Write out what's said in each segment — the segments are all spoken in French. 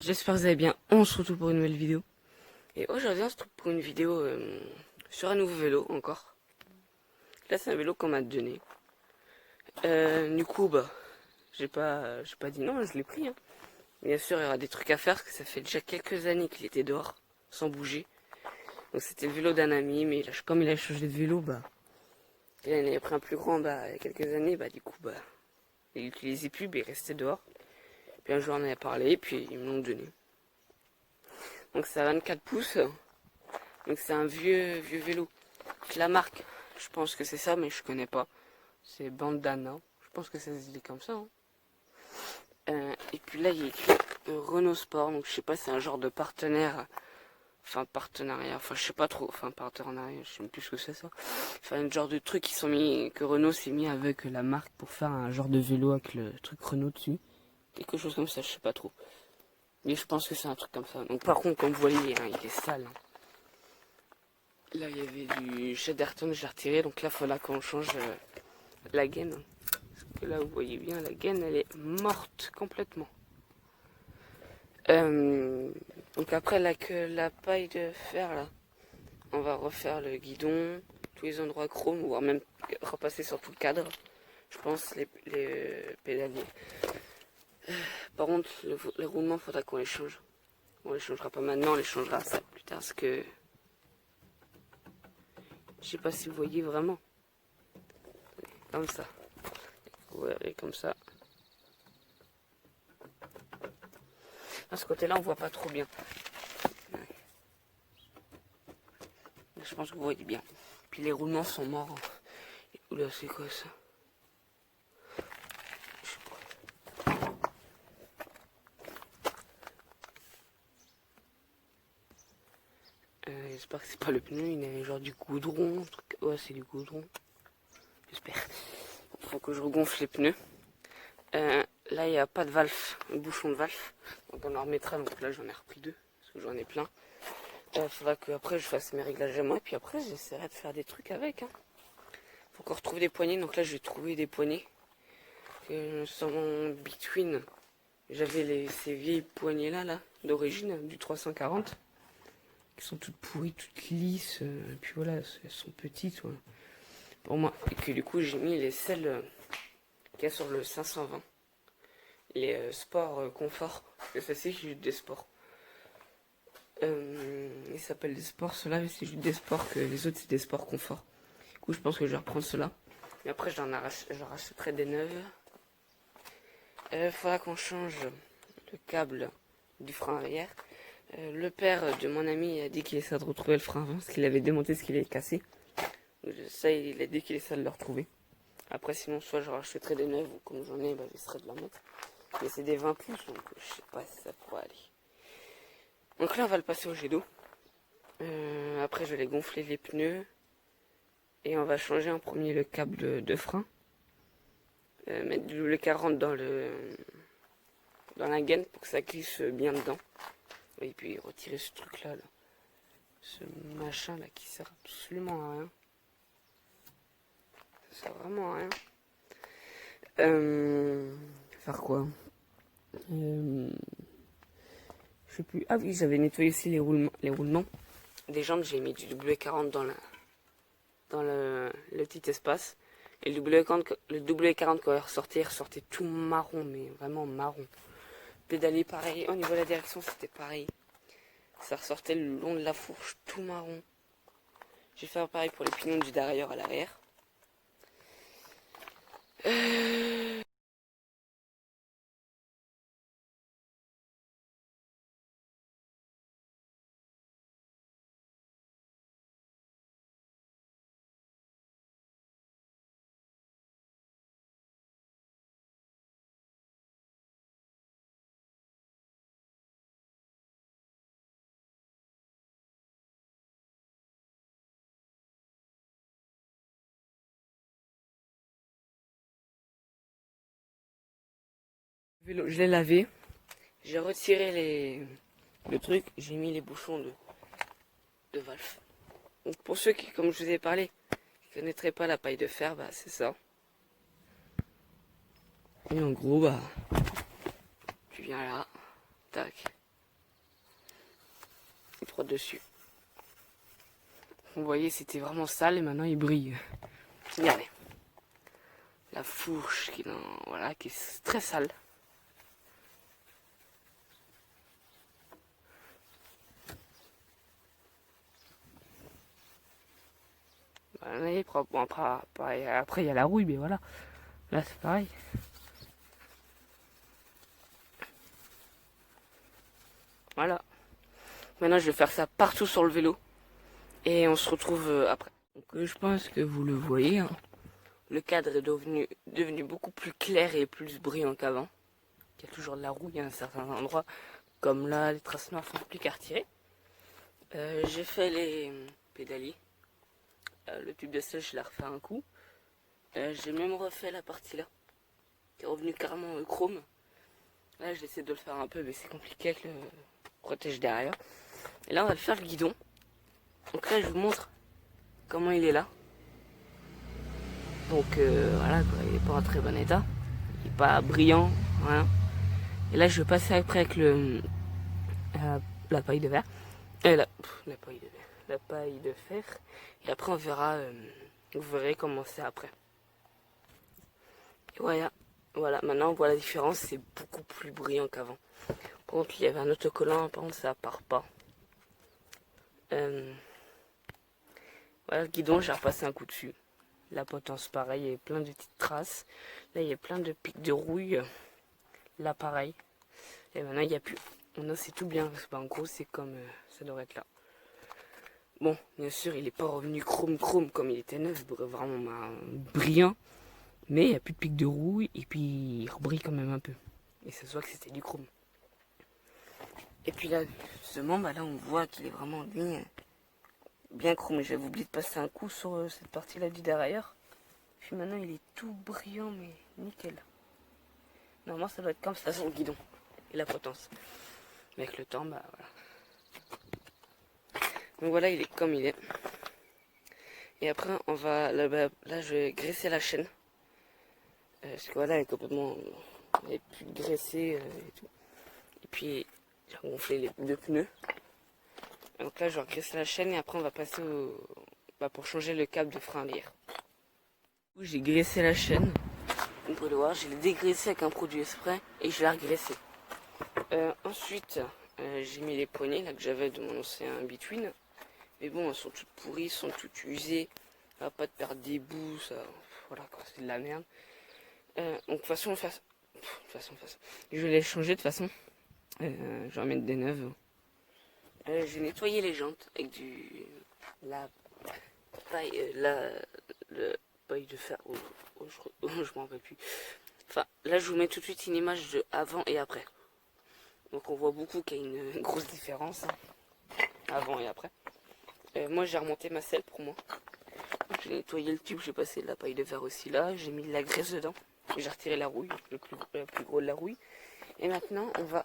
J'espère que vous allez bien, on se retrouve pour une nouvelle vidéo. Et aujourd'hui on se retrouve pour une vidéo sur un nouveau vélo encore. Là c'est un vélo qu'on m'a donné. Du coup j'ai pas dit non, je l'ai pris. Hein. Bien sûr il y aura des trucs à faire parce que ça fait déjà quelques années qu'il était dehors, sans bouger. Donc c'était le vélo d'un ami, mais comme il a changé de vélo, il en a pris un plus grand il y a quelques années, du coup il l'utilisait plus, il restait dehors. Puis un jour on en a parlé, puis ils me l'ont donné. Donc c'est à 24 pouces. Donc c'est un vieux vélo. La marque, je pense que c'est ça, mais je connais pas. C'est Bandana. Je pense que ça se dit comme ça. Hein. Et puis là, il y a écrit Renault Sport. Donc je sais pas, c'est un genre de partenaire. Enfin, partenariat. Enfin, je sais pas trop. Enfin, partenariat, je sais même plus ce que c'est ça. Enfin, un genre de truc qui sont mis, que Renault s'est mis avec la marque pour faire un genre de vélo avec le truc Renault dessus. Quelque chose comme ça, je sais pas trop. Mais je pense que c'est un truc comme ça. Donc par contre, comme vous voyez, hein, il est sale. Hein. Là, il y avait du Shedderton, je l'ai retiré. Donc là, il faudra qu'on change la gaine. Parce que là, vous voyez bien, la gaine, elle est morte complètement. Donc après, là, que la paille de fer, là, on va refaire le guidon, tous les endroits chrome, voire même repasser sur tout le cadre. Je pense les pédaliers. Par contre, les roulements, il faudra qu'on les change. On les changera pas maintenant, on les changera ça plus tard. Parce que je sais pas si vous voyez vraiment. Comme ça. Vous verrez comme ça. À ce côté-là, on voit pas trop bien. Ouais. Je pense que vous voyez bien. Puis les roulements sont morts. Oula, c'est quoi ça? J'espère que c'est pas le pneu. Il y avait genre du goudron. Ouais, c'est du goudron. J'espère. Il faut que je regonfle les pneus. Là, il n'y a pas de valve, un bouchon de valve. Donc on en remettra. Donc là, j'en ai repris deux. Parce que j'en ai plein. Il faudra que après je fasse mes réglages à moi. Et puis après, j'essaierai de faire des trucs avec. Hein. Faut qu'on retrouve des poignées. Donc là, je vais trouver des poignées. Sur mon Between, j'avais ces vieilles poignées là, d'origine, du 340. Qui sont toutes pourries, toutes lisses. Et puis voilà, elles sont petites. Ouais. Pour moi. Et que du coup, j'ai mis les celles qu'il y a sur le 520. Les sports confort. Et ça, c'est juste des sports. Ils s'appellent des sports, ceux-là, mais c'est juste des sports que les autres, c'est des sports confort. Du coup, je pense que je vais reprendre ceux-là. Et après, j'en rachèterai des neuves. Faudra qu'on change le câble du frein arrière. Le père de mon ami a dit qu'il essaie de retrouver le frein avant, parce qu'il avait démonté ce qu'il avait cassé. Donc, ça, il a dit qu'il essaie de le retrouver. Après, sinon, soit je rachèterai des neuves, ou comme j'en ai, j'essaierai de la mettre. Mais c'est des 20 pouces, donc je sais pas si ça pourra aller. Donc là, on va le passer au jet d'eau. Après, je vais gonfler les pneus. Et on va changer en premier le câble de frein. Mettre du W40 dans la gaine pour que ça glisse bien dedans. Et puis retirer ce truc là. Ce machin là qui sert absolument à rien. Ça sert vraiment à rien. Faire quoi? Je sais plus. Ah oui, j'avais nettoyé aussi les roulements des jambes. J'ai mis du W40 dans le petit espace. Et le W40 quand il ressortait tout marron, mais vraiment marron. Pédalier pareil, au niveau de la direction c'était pareil. Ça ressortait le long de la fourche, tout marron. J'ai fait pareil pour les pignons du derrière à l'arrière. Vélo, je l'ai lavé. J'ai retiré le truc, j'ai mis les bouchons de valve. Donc pour ceux qui, comme je vous ai parlé, qui ne connaîtraient pas la paille de fer, c'est ça. Et en gros, tu viens là, tac. MP3 dessus. Vous voyez, c'était vraiment sale et maintenant il brille. Regardez. La fourche voilà, qui est très sale. Voilà, il est propre. Bon, après, il y a la rouille, mais voilà. Là, c'est pareil. Voilà. Maintenant, je vais faire ça partout sur le vélo. Et on se retrouve après. Donc, je pense que vous le voyez. Hein. Le cadre est devenu beaucoup plus clair et plus brillant qu'avant. Il y a toujours de la rouille à un certain endroit. Comme là, les traces noires sont plus qu'à retirer. J'ai fait les pédaliers. Le tube de sel, je l'ai refait un coup. J'ai même refait la partie là. Qui est revenu carrément chrome. Là, j'essaie de le faire un peu, mais c'est compliqué avec le protège derrière. Et là, on va le faire le guidon. Donc là, je vous montre comment il est là. Donc voilà, quoi, il n'est pas en très bon état. Il n'est pas brillant, voilà. Et là, je vais passer après avec la paille de verre. La paille de verre. La paille de fer. Et après, on verra, vous verrez comment c'est après. Et voilà. Voilà, maintenant on voit la différence, c'est beaucoup plus brillant qu'avant. Par contre, il y avait un autocollant, par contre, ça part pas. Voilà, le guidon, j'ai repassé un coup dessus. La potence, pareil, il y a plein de petites traces. Là, il y a plein de pics de rouille. Là, pareil. Et maintenant, il n'y a plus. Maintenant, c'est tout bien. Parce que, en gros, c'est comme ça devrait être là. Bon, bien sûr, il n'est pas revenu chrome comme il était neuf, vraiment brillant. Mais il n'y a plus de pics de rouille. Et puis, il rebrille quand même un peu. Et ça se voit que c'était du chrome. Et puis là, justement, bah là, on voit qu'il est vraiment bien chromé. J'avais oublié de passer un coup sur cette partie-là du derrière. Puis maintenant, il est tout brillant, mais nickel. Normalement, ça doit être comme ça sur le guidon. Et la potence. Mais avec le temps, bah voilà. Donc voilà, il est comme il est. Et après, on va... Là, je vais graisser la chaîne. Parce que voilà, elle est complètement... Elle est plus graissée et tout. Et puis, j'ai gonflé les deux pneus. Donc là, je vais graisser la chaîne et après, on va passer pour changer le câble de frein arrière. J'ai graissé la chaîne. Vous pouvez le voir, je l'ai dégraissé avec un produit exprès et je l'ai regraissé. Ensuite, j'ai mis les poignées là que j'avais de mon ancien Between. Mais bon, elles sont toutes pourries, sont toutes usées. Ça va pas de perdre des bouts, ça. Voilà quoi, c'est de la merde. Donc de toute façon, je vais les changer de toute façon. Je vais en mettre des neuves. J'ai nettoyé les jantes avec la paille, le paille de fer. Je m'en rappelle plus. Enfin, là, je vous mets tout de suite une image de avant et après. Donc, on voit beaucoup qu'il y a une grosse différence hein, avant et après. Moi, j'ai remonté ma selle pour moi. J'ai nettoyé le tube, j'ai passé de la paille de fer aussi là. J'ai mis de la graisse dedans. J'ai retiré la rouille, le plus gros de la rouille. Et maintenant, on va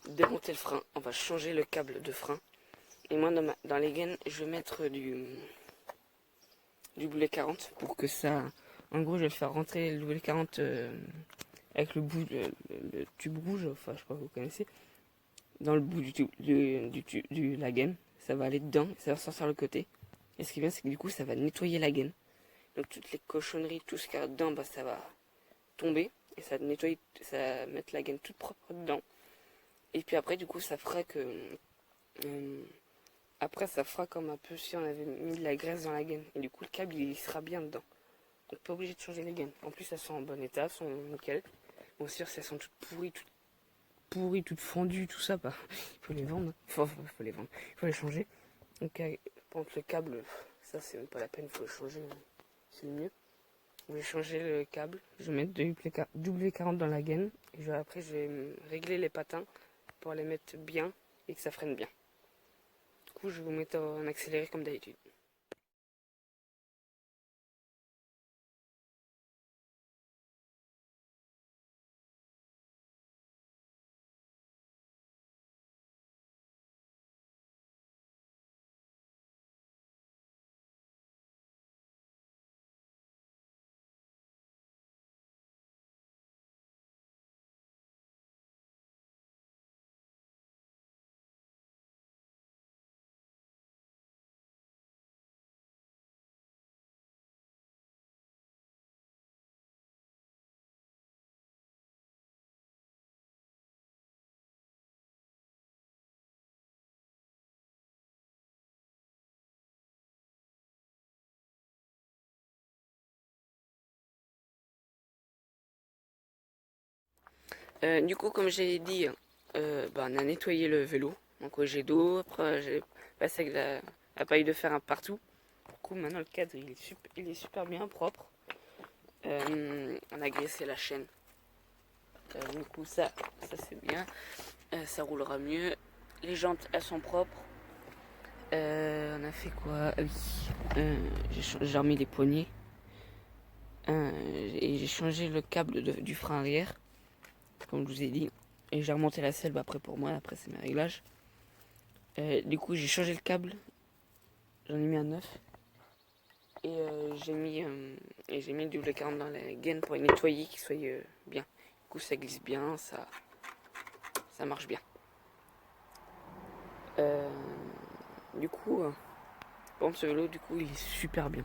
démonter le frein. On va changer le câble de frein. Et moi, dans les gaines, je vais mettre du boulet 40 pour que ça... En gros, je vais le faire rentrer le boulet 40 avec le bout, le tube rouge, enfin, je sais pas si vous connaissez, dans le bout du tube, la gaine. Ça va aller dedans, ça va sortir le côté. Et ce qui est bien, c'est que du coup, ça va nettoyer la gaine. Donc, toutes les cochonneries, tout ce qu'il y a dedans, bah, ça va tomber. Et ça va nettoyer, ça va mettre la gaine toute propre dedans. Et puis après, du coup, ça fera que... après, ça fera comme un peu si on avait mis de la graisse dans la gaine. Et du coup, le câble, il sera bien dedans. Donc, pas obligé de changer les gaines. En plus, elles sont en bon état, elles sont nickel. Bon, sûr, si elles sont toutes pourries, toutes fendues, tout ça, bah, il faut les vendre. Enfin, il faut les vendre. Il faut les changer. Donc, par contre, le câble, ça, c'est même pas la peine, il faut le changer. C'est le mieux. Je vais changer le câble. Je vais mettre W40 dans la gaine. Et après, je vais régler les patins pour les mettre bien et que ça freine bien. Du coup, je vais vous mettre en accéléré comme d'habitude. Du coup, comme j'ai dit, on a nettoyé le vélo, donc au jet d'eau. Après, j'ai passé avec la paille de fer un partout. Du coup, maintenant le cadre il est super bien propre. On a graissé la chaîne. Du coup, ça c'est bien. Ça roulera mieux. Les jantes, elles sont propres. On a fait quoi? Ah oui, j'ai remis les poignées. Et j'ai changé le câble du frein arrière, comme je vous ai dit. Et j'ai remonté la selle après pour moi, après c'est mes réglages. Du coup, j'ai changé le câble. J'en ai mis un neuf. Et j'ai mis du double 40 dans la gaine pour les nettoyer, qu'ils soient bien. Du coup, ça glisse bien, ça marche bien. Du coup, par exemple, ce vélo, du coup, il est super bien.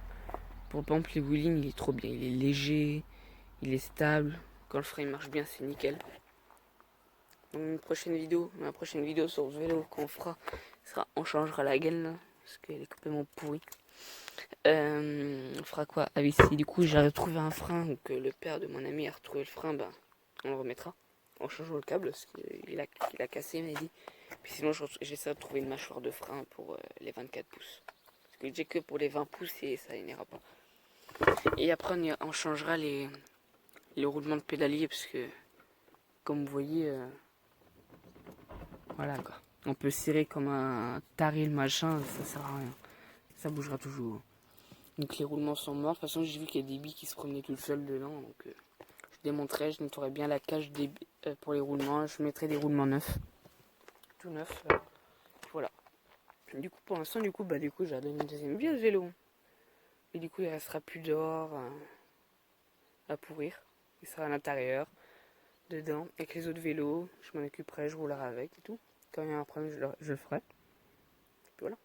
Pour par exemple, les wheelings, il est trop bien. Il est léger, il est stable. Quand le frein marche bien, c'est nickel. Donc, ma prochaine vidéo sur ce vélo qu'on fera, sera on changera la gaine là, parce qu'elle est complètement pourrie. On fera quoi? Ah oui, si du coup j'ai retrouvé un frein, ou que le père de mon ami a retrouvé le frein, on le remettra. En changeant le câble, parce qu'il a cassé, il m'a dit. Puis sinon, j'essaie de trouver une mâchoire de frein pour les 24 pouces. Parce que j'ai que pour les 20 pouces et ça n'ira pas. Et après, on changera les roulements de pédalier, parce que, comme vous voyez, voilà quoi. On peut serrer comme un taré le machin, ça sert à rien. Ça bougera toujours. Donc les roulements sont morts. De toute façon, j'ai vu qu'il y a des billes qui se promenaient tout seuls dedans. Donc je démonterai, je nettoierai bien la cage pour les roulements. Je mettrai des roulements neufs. Tout neuf. Voilà. Du coup, pour l'instant, du coup, j'ai donné une deuxième vie à ce vélo. Et du coup, il restera plus dehors à pourrir. Il sera à l'intérieur, dedans, avec les autres vélos. Je m'en occuperai, je roulerai avec et tout. Quand il y a un problème, je le ferai. Et puis voilà.